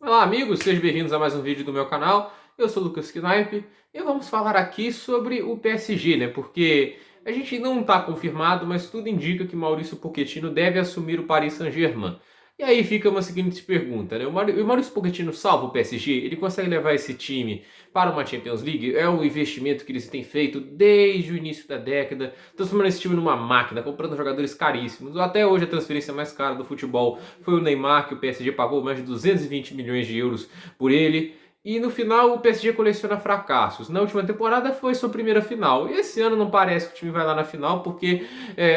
Olá amigos, sejam bem-vindos a mais um vídeo do meu canal. Eu sou o Lucas Knipe e vamos falar aqui sobre o PSG, né? Porque a gente não está confirmado, mas tudo indica que Maurício Pochettino deve assumir o Paris Saint-Germain. E aí fica uma seguinte pergunta, né? O Maurício Pochettino salva o PSG? Ele consegue levar esse time para uma Champions League? É um investimento que eles têm feito desde o início da década, transformando esse time numa máquina, comprando jogadores caríssimos. Até hoje a transferência mais cara do futebol foi o Neymar, que o PSG pagou mais de 220 milhões de euros por ele. E no final o PSG coleciona fracassos. Na última temporada foi sua primeira final. E esse ano não parece que o time vai lá na final, porque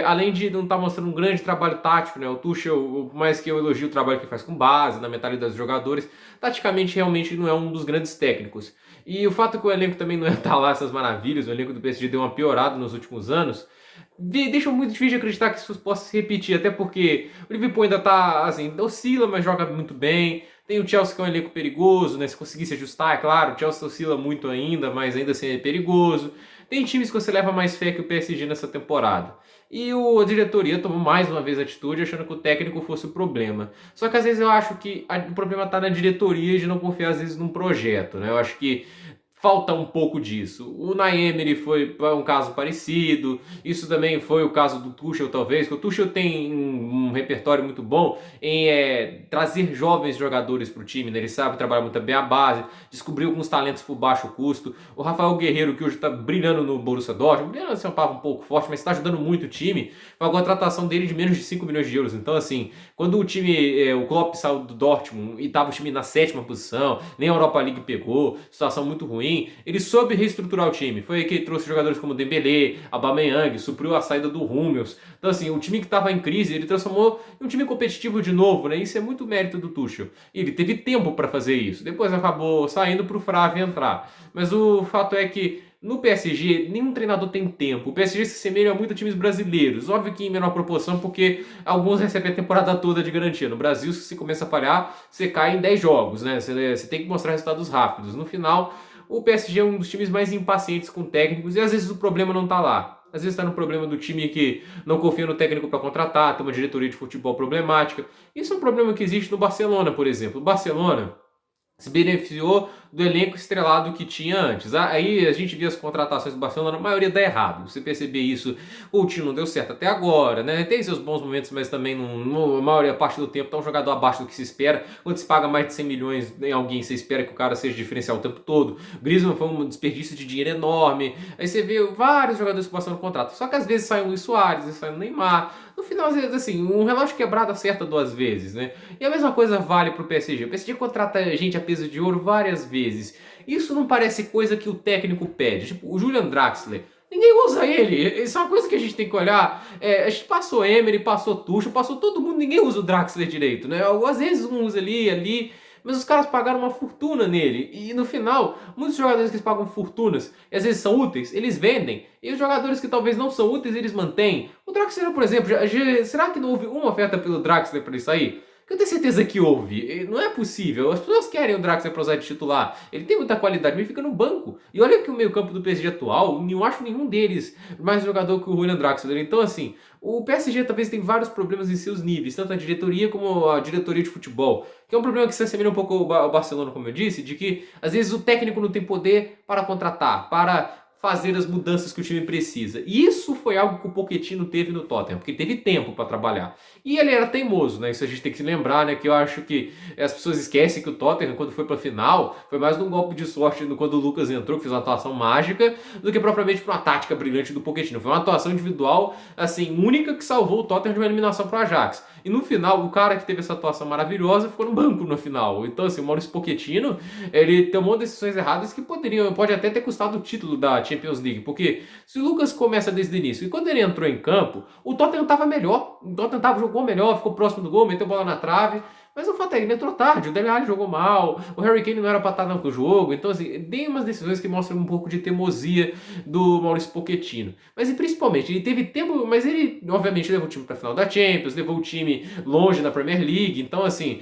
além de não estar mostrando um grande trabalho tático, né? O Tuchel, por mais que eu elogio o trabalho que faz com base, na mentalidade dos jogadores, taticamente realmente não é um dos grandes técnicos. E o fato que o elenco também não está lá essas maravilhas, o elenco do PSG deu uma piorada nos últimos anos, deixa muito difícil de acreditar que isso possa se repetir, até porque o Liverpool ainda tá, assim, oscila, mas joga muito bem. Tem o Chelsea que é um elenco perigoso, né? Se conseguir se ajustar, é claro, o Chelsea oscila muito ainda, mas ainda assim é perigoso. Tem times que você leva mais fé que o PSG nessa temporada. E a diretoria tomou mais uma vez atitude, achando que o técnico fosse o problema. Só que às vezes eu acho que o problema está na diretoria de não confiar às vezes num projeto, né? Eu acho que falta um pouco disso. O Unai Emery foi um caso parecido, isso também foi o caso do Tuchel talvez, porque o Tuchel tem um repertório muito bom em trazer jovens jogadores para o time, né? Ele sabe trabalhar muito bem a base, descobriu alguns talentos por baixo custo. O Rafael Guerreiro, que hoje está brilhando no Borussia Dortmund, brilhando assim, é uma palavra um pouco forte, mas está ajudando muito o time, com a contratação dele de menos de 5 milhões de euros. Então assim, quando o time, o Klopp saiu do Dortmund e estava o time na sétima posição, nem a Europa League pegou, situação muito ruim, ele soube reestruturar o time. Foi aí que ele trouxe jogadores como Dembélé, Aubameyang, supriu a saída do Hummels. Então assim, o time que estava em crise, ele transformou em um time competitivo de novo, né? Isso é muito mérito do Tuchel. E ele teve tempo para fazer isso. Depois acabou saindo para o Favre entrar. Mas o fato é que no PSG, nenhum treinador tem tempo. O PSG se assemelha muito a times brasileiros. Óbvio que em menor proporção, porque alguns recebem a temporada toda de garantia. No Brasil, se você começa a falhar, você cai em 10 jogos, né? Você tem que mostrar resultados rápidos. No final, o PSG é um dos times mais impacientes com técnicos e às vezes o problema não tá lá. Às vezes está no problema do time que não confia no técnico para contratar, tem uma diretoria de futebol problemática. Isso é um problema que existe no Barcelona, por exemplo. O Barcelona se beneficiou do elenco estrelado que tinha antes. Aí a gente via as contratações do Barcelona, a maioria dá errado. Você perceber isso, o time não deu certo até agora, né? Tem seus bons momentos, mas também a maioria parte do tempo tá um jogador abaixo do que se espera. Quando se paga mais de 100 milhões em alguém, você espera que o cara seja diferencial o tempo todo. O Griezmann foi um desperdício de dinheiro enorme. Aí você vê vários jogadores que passam no contrato. Só que às vezes sai o Luis Soares, sai o Neymar. No final, às vezes, assim, um relógio quebrado acerta duas vezes, né? E a mesma coisa vale pro PSG. O PSG contrata gente a peso de ouro várias vezes. Isso não parece coisa que o técnico pede. Tipo, o Julian Draxler. Ninguém usa ele. Isso é uma coisa que a gente tem que olhar. A gente passou Emery, passou Tuchel, passou todo mundo. Ninguém usa o Draxler direito, né? Às vezes um usa ali. Mas os caras pagaram uma fortuna nele. E no final, muitos jogadores que pagam fortunas e às vezes são úteis, eles vendem. E os jogadores que talvez não são úteis, eles mantêm. O Draxler, por exemplo, será que não houve uma oferta pelo Draxler para ele sair? Eu tenho certeza que houve. Não é possível. As pessoas querem o Draxler para usar de titular. Ele tem muita qualidade, mas ele fica no banco. E olha que o meio-campo do PSG atual, não acho nenhum deles mais jogador que o Julian Draxler. Então, assim, o PSG talvez tem vários problemas em seus níveis, tanto a diretoria como a diretoria de futebol. Que é um problema que se assemelha um pouco ao Barcelona, como eu disse, de que às vezes o técnico não tem poder para contratar, para fazer as mudanças que o time precisa. E isso foi algo que o Pochettino teve no Tottenham, porque teve tempo para trabalhar. E ele era teimoso, né? Isso a gente tem que se lembrar, né? Que eu acho que as pessoas esquecem que o Tottenham, quando foi para a final, foi mais num golpe de sorte quando o Lucas entrou, que fez uma atuação mágica, do que propriamente por uma tática brilhante do Pochettino. Foi uma atuação individual, assim, única que salvou o Tottenham de uma eliminação para o Ajax. E no final, o cara que teve essa atuação maravilhosa ficou no banco no final. Então, assim, o Maurício Pochettino, ele tomou decisões erradas que pode até ter custado o título da Champions League. Porque se o Lucas começa desde o início, e quando ele entrou em campo, o Tottenham estava melhor. O Tottenham jogou melhor, ficou próximo do gol, meteu bola na trave. Mas o fato é que ele entrou tarde, o Dele Alli jogou mal, o Harry Kane não era para estar no jogo. Então, assim, tem umas decisões que mostram um pouco de teimosia do Maurício Pochettino. Mas, e principalmente, ele teve tempo, mas ele, obviamente, levou o time para a final da Champions, levou o time longe na Premier League. Então, assim,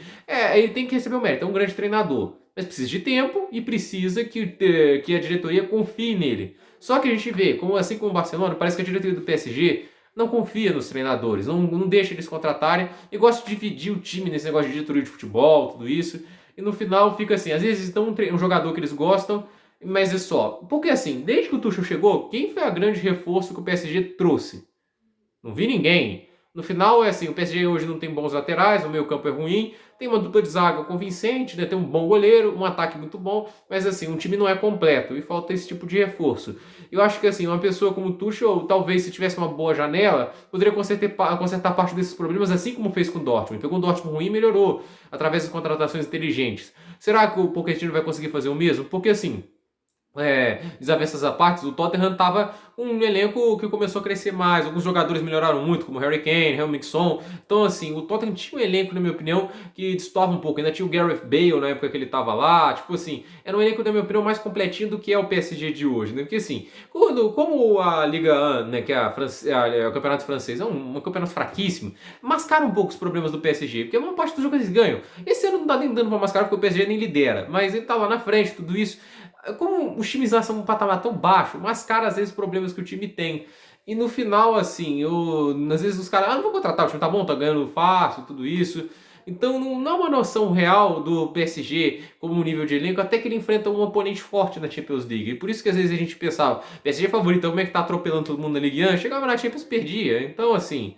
ele tem que receber o mérito, é um grande treinador. Mas precisa de tempo e precisa que a diretoria confie nele. Só que a gente vê, como assim como o Barcelona, parece que a diretoria do PSG não confia nos treinadores, não deixa eles contratarem e gosta de dividir o time nesse negócio de diretoria de futebol, tudo isso. E no final fica assim, às vezes estão um jogador que eles gostam, mas é só. Porque assim, desde que o Tuchel chegou, quem foi a grande reforço que o PSG trouxe? Não vi ninguém. No final, é assim, o PSG hoje não tem bons laterais, o meio campo é ruim, tem uma dupla de zaga convincente, né, tem um bom goleiro, um ataque muito bom, mas assim, um time não é completo e falta esse tipo de reforço. Eu acho que assim, uma pessoa como o Tuchel, talvez se tivesse uma boa janela, poderia consertar parte desses problemas, assim como fez com o Dortmund. Pegou um Dortmund ruim e melhorou, através de contratações inteligentes. Será que o Pochettino vai conseguir fazer o mesmo? Porque assim, desavenças à parte, o Tottenham tava um elenco que começou a crescer mais. Alguns jogadores melhoraram muito, como Harry Kane, Heung-min Son. Então, assim, o Tottenham tinha um elenco, na minha opinião, que destoava um pouco. Ainda tinha o Gareth Bale na época que ele tava lá. Tipo assim, era um elenco, na minha opinião, mais completinho do que é o PSG de hoje, né? Porque, assim, como a Liga 1, né, que é o campeonato francês, é um campeonato fraquíssimo, mascara um pouco os problemas do PSG, porque a maior parte dos jogos eles ganham. Esse ano não tá nem dando pra mascarar, porque o PSG nem lidera, mas ele tá lá na frente, tudo isso. Como os times lá são um patamar tão baixo, mascara às vezes problemas que o time tem. E no final, assim, às vezes os caras, não vou contratar, o time tá bom, tá ganhando fácil, tudo isso. Então não é uma noção real do PSG como um nível de elenco, até que ele enfrenta um oponente forte na Champions League. E por isso que às vezes a gente pensava, PSG é favorito, como é que tá atropelando todo mundo na Ligue 1? Chegava na Champions e perdia. Então, assim,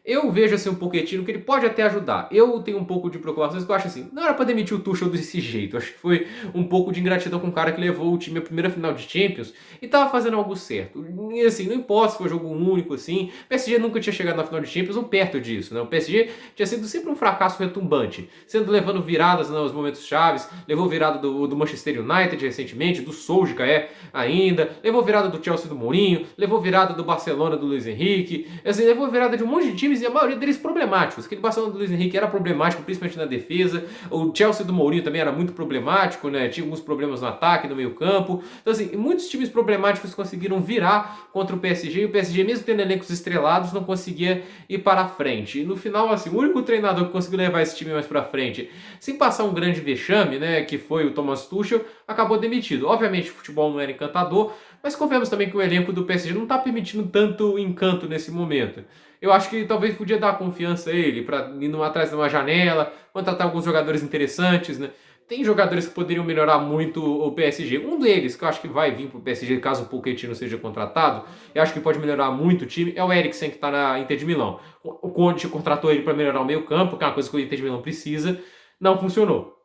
eu vejo assim um Pochettino que ele pode até ajudar. Eu tenho um pouco de preocupações que eu acho assim, não era pra demitir o Tuchel desse jeito. Eu acho que foi um pouco de ingratidão com o cara que levou o time à primeira final de Champions e tava fazendo algo certo. E assim, não importa se foi jogo único assim, o PSG nunca tinha chegado na final de Champions ou perto disso, né? O PSG tinha sido sempre um fracasso retumbante, sendo levando viradas nos momentos chaves, levou virada do Manchester United recentemente, do Solskjaer ainda, levou virada do Chelsea do Mourinho, levou virada do Barcelona do Luiz Henrique, assim, levou virada de um monte de times e a maioria deles problemáticos. Aquele Barcelona do Luiz Henrique era problemático, principalmente na defesa. O Chelsea do Mourinho também era muito problemático, né? Tinha alguns problemas no ataque, no meio campo. Então, assim, muitos times problemáticos conseguiram virar contra o PSG e o PSG, mesmo tendo elencos estrelados, não conseguia ir para a frente. E no final, assim, o único treinador que conseguiu levar esse time mais para frente, sem passar um grande vexame, né? Que foi o Thomas Tuchel, acabou demitido. Obviamente, o futebol não era encantador, mas convenhamos também que o elenco do PSG não está permitindo tanto encanto nesse momento. Eu acho que talvez podia dar confiança a ele para ir atrás de uma janela, contratar alguns jogadores interessantes, né? Tem jogadores que poderiam melhorar muito o PSG. Um deles, que eu acho que vai vir para o PSG caso o Pochettino seja contratado, eu acho que pode melhorar muito o time, é o Eriksen, que está na Inter de Milão. O Conte contratou ele para melhorar o meio campo, que é uma coisa que o Inter de Milão precisa. Não funcionou.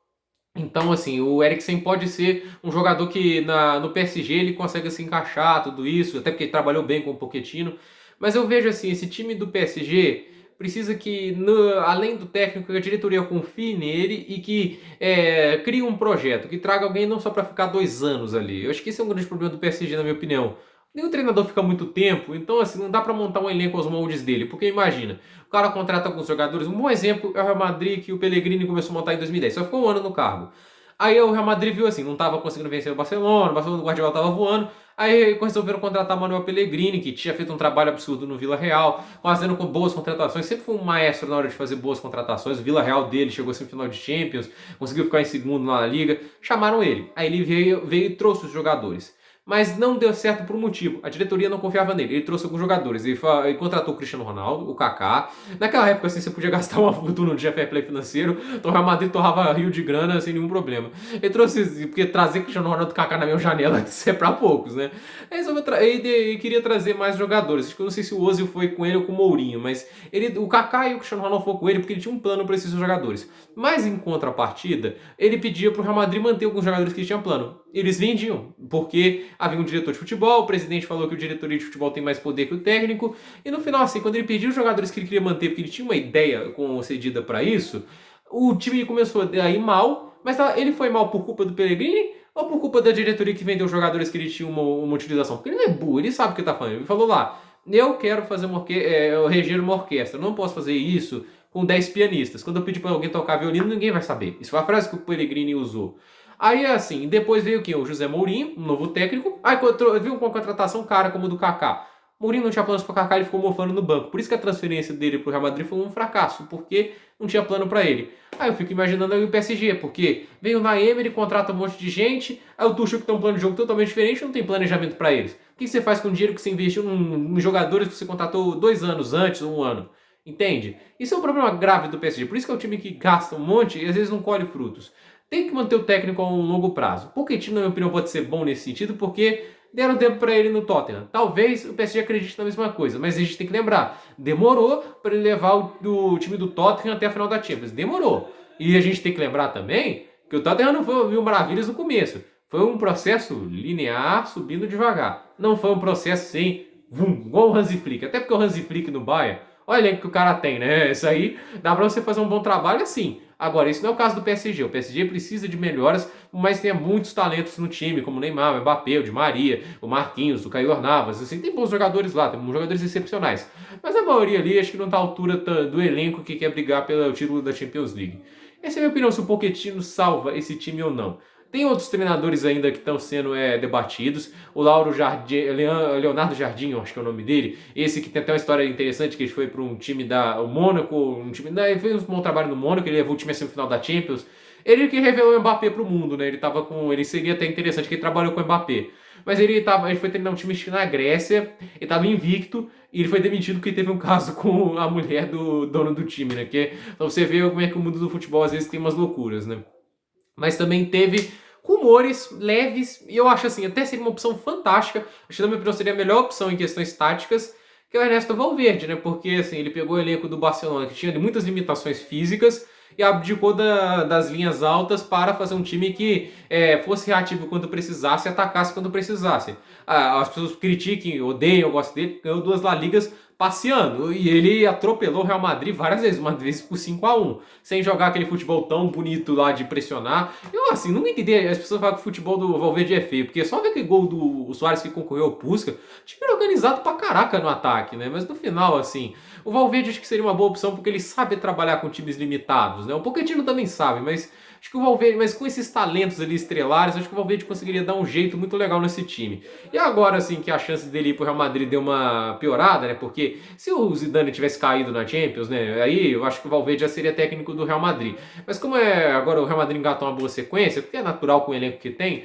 Então, assim, o Eriksen pode ser um jogador que no PSG ele consegue se encaixar, tudo isso, até porque ele trabalhou bem com o Pochettino. Mas eu vejo assim, esse time do PSG precisa que, além do técnico, a diretoria confie nele e que crie um projeto, que traga alguém não só para ficar 2 anos ali. Eu acho que esse é um grande problema do PSG, na minha opinião. Nenhum treinador fica muito tempo, então assim, não dá para montar um elenco aos moldes dele, porque imagina, o cara contrata alguns jogadores, um bom exemplo é o Real Madrid, que o Pellegrini começou a montar em 2010, só ficou um ano no cargo. Aí o Real Madrid viu assim, não estava conseguindo vencer o Barcelona do Guardiola estava voando, aí resolveram contratar Manuel Pellegrini, que tinha feito um trabalho absurdo no Vila Real, fazendo com boas contratações, sempre foi um maestro na hora de fazer boas contratações, o Vila Real dele chegou assim no final de Champions, conseguiu ficar em segundo lá na Liga, chamaram ele, aí ele veio e trouxe os jogadores. Mas não deu certo por um motivo. A diretoria não confiava nele. Ele trouxe alguns jogadores. Ele contratou o Cristiano Ronaldo, o Kaká. Naquela época, assim, você podia gastar uma fortuna de fair play financeiro. Então o Real Madrid torrava rio de grana sem nenhum problema. Ele trouxe... Porque trazer Cristiano Ronaldo e Kaká na mesma janela é pra poucos, né? Ele queria trazer mais jogadores. Acho que eu não sei se o Ozil foi com ele ou com o Mourinho. Mas o Kaká e o Cristiano Ronaldo foram com ele porque ele tinha um plano para esses jogadores. Mas em contrapartida, ele pedia pro Real Madrid manter alguns jogadores que tinham plano. Eles vendiam. Porque havia um diretor de futebol, o presidente falou que o diretoria de futebol tem mais poder que o técnico, e no final, assim, quando ele pediu os jogadores que ele queria manter, porque ele tinha uma ideia concedida para isso, o time começou a ir mal, mas ele foi mal por culpa do Pellegrini ou por culpa da diretoria que vendeu os jogadores que ele tinha uma utilização? Porque ele não é burro, ele sabe o que tá falando. Ele falou lá, eu quero fazer reger uma orquestra, eu não posso fazer isso com 10 pianistas. Quando eu pedir para alguém tocar violino, ninguém vai saber. Isso foi a frase que o Pellegrini usou. Aí assim, depois veio quem? O José Mourinho, um novo técnico. Aí viu uma contratação cara como o do Kaká. Mourinho não tinha planos para Kaká, ele ficou mofando no banco. Por isso que a transferência dele pro Real Madrid foi um fracasso, porque não tinha plano para ele. Aí eu fico imaginando aí o PSG, porque vem o Emery, contrata um monte de gente, aí o Tuchel que tem um plano de jogo totalmente diferente, não tem planejamento para eles. O que você faz com o dinheiro que você investiu em jogadores que você contratou 2 anos antes, um ano? Entende? Isso é um problema grave do PSG. Por isso que é um time que gasta um monte e às vezes não colhe frutos. Tem que manter o técnico a um longo prazo. O Pochettino, na minha opinião, pode ser bom nesse sentido, porque deram tempo para ele no Tottenham. Talvez o PSG acredite na mesma coisa, mas a gente tem que lembrar, demorou para ele levar o time do Tottenham até a final da Champions. Demorou. E a gente tem que lembrar também que o Tottenham não foi mil maravilhas no começo. Foi um processo linear, subindo devagar. Não foi um processo sem vum, igual o Hansi Flick. Até porque o Hansi Flick no Bayern, olha o elenco que o cara tem, né? Isso aí dá pra você fazer um bom trabalho assim. Agora, isso não é o caso do PSG. O PSG precisa de melhoras, mas tem muitos talentos no time, como o Neymar, o Mbappé, o Di Maria, o Marquinhos, o Keylor Navas. Assim, tem bons jogadores lá, tem jogadores excepcionais. Mas a maioria ali, acho que não está à altura do elenco que quer brigar pelo título da Champions League. Essa é a minha opinião, se o Pochettino salva esse time ou não. Tem outros treinadores ainda que estão sendo debatidos. O Leonardo Jardim, acho que é o nome dele. Esse que tem até uma história interessante, que ele foi para um time o Mônaco. Ele fez um bom trabalho no Mônaco, ele levou o time à semifinal da Champions. Ele que revelou o Mbappé para o mundo, né? Ele seria até interessante, que ele trabalhou com o Mbappé. Mas ele foi treinar um time na Grécia, ele estava invicto, e ele foi demitido porque teve um caso com a mulher do dono do time, né? Então você vê como é que o mundo do futebol às vezes tem umas loucuras, né? Mas também teve rumores leves, e eu acho assim, até seria uma opção fantástica, acho que na minha opinião seria a melhor opção em questões táticas, que é o Ernesto Valverde, né? Porque assim, ele pegou o elenco do Barcelona, que tinha muitas limitações físicas, e abdicou das linhas altas para fazer um time que fosse reativo quando precisasse e atacasse quando precisasse. As pessoas critiquem, odeiam, eu gosto dele, ganhou 2 La Ligas passeando. E ele atropelou o Real Madrid várias vezes, uma vez por 5-1, sem jogar aquele futebol tão bonito lá de pressionar. Eu, assim, nunca entendi. As pessoas falam que o futebol do Valverde é feio, porque só ver aquele gol do Suárez que concorreu ao Puskas, time organizado pra caraca no ataque, né? Mas no final, assim, o Valverde acho que seria uma boa opção porque ele sabe trabalhar com times limitados, né? O Pochettino também sabe, mas acho que o Valverde, mas com esses talentos ali estrelares, acho que o Valverde conseguiria dar um jeito muito legal nesse time. E agora, assim, que a chance dele ir pro Real Madrid deu uma piorada, né? Porque se o Zidane tivesse caído na Champions, né? Aí eu acho que o Valverde já seria técnico do Real Madrid. Mas como agora o Real Madrid engatou uma boa sequência, porque é natural com o elenco que tem,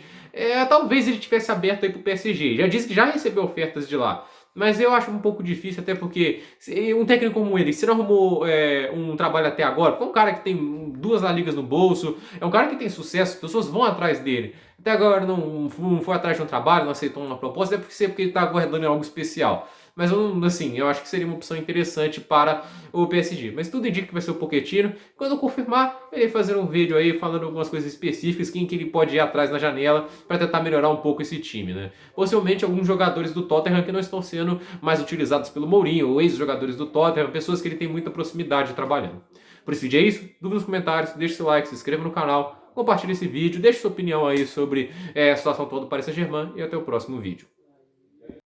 talvez ele tivesse aberto aí pro PSG. Já disse que já recebeu ofertas de lá. Mas eu acho um pouco difícil, até porque um técnico como ele, se não arrumou um trabalho até agora, porque é um cara que tem 2 La Ligas no bolso, é um cara que tem sucesso, as pessoas vão atrás dele. Até agora não foi atrás de um trabalho, não aceitou uma proposta, é porque ele está aguardando algo especial. Mas assim, eu acho que seria uma opção interessante para o PSG. Mas tudo indica que vai ser o Pochettino. Quando eu confirmar, ele vai fazer um vídeo aí falando algumas coisas específicas, quem que ele pode ir atrás na janela para tentar melhorar um pouco esse time, né? Possivelmente alguns jogadores do Tottenham que não estão sendo mais utilizados pelo Mourinho, ou ex-jogadores do Tottenham, pessoas que ele tem muita proximidade trabalhando. Por esse vídeo é isso. Dúvidas nos comentários, deixe seu like, se inscreva no canal, compartilhe esse vídeo, deixe sua opinião aí sobre a situação toda do Paris Saint-Germain e até o próximo vídeo.